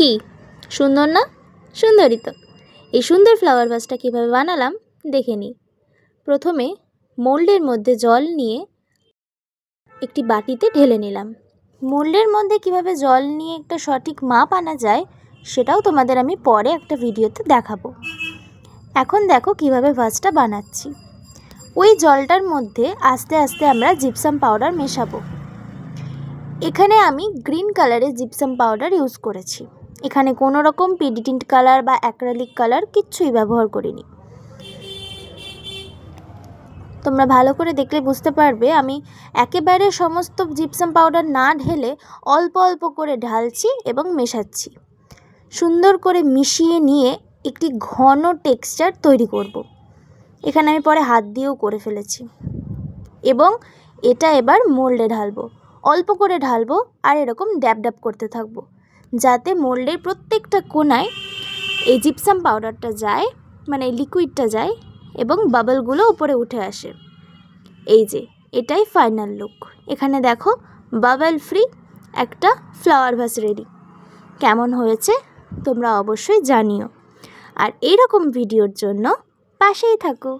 কি সুন্দর না? সুন্দরই তো। এই সুন্দর ফ্লাওয়ার ভাসটা কীভাবে বানালাম দেখে নিই। প্রথমে মোল্ডের মধ্যে জল নিয়ে একটি বাটিতে ঢেলে নিলাম। মোল্ডের মধ্যে কিভাবে জল নিয়ে একটা সঠিক মাপ আনা যায় সেটাও তোমাদের আমি পরে একটা ভিডিওতে দেখাবো। এখন দেখো কিভাবে ভাসটা বানাচ্ছি। ওই জলটার মধ্যে আস্তে আস্তে আমরা জিপসাম পাউডার মেশাবো। এখানে আমি গ্রিন কালারের জিপসাম পাউডার ইউজ করেছি। এখানে কোনো রকম পিডি টিন্ট কালার বা অ্যাক্রিলিক কালার কিচ্ছুই ব্যবহার করিনি। তোমরা ভালো করে দেখলে বুঝতে পারবে আমি একেবারে সমস্ত জিপসাম পাউডার না ঢেলে অল্প অল্প করে ঢালছি এবং মেশাচ্ছি। সুন্দর করে মিশিয়ে নিয়ে একটি ঘন টেক্সচার তৈরি করব। এখানে আমি পরে হাত দিয়েও করে ফেলেছি এবং এটা এবার মোল্ডে ঢালবো। অল্প করে ঢালবো আর এরকম ড্যাব ড্যাব করতে থাকবো যাতে মোল্ডের প্রত্যেকটা কোণায় এই জিপসাম পাউডারটা যায়, মানে লিকুইডটা যায় এবং বাবলগুলো উপরে উঠে আসে। এই যে এটাই ফাইনাল লুক। এখানে দেখো বাবল ফ্রি একটা ফ্লাওয়ার ভাস রেডি। কেমন হয়েছে তোমরা অবশ্যই জানিও, আর এইরকম ভিডিওর জন্য পাশেই থাকো।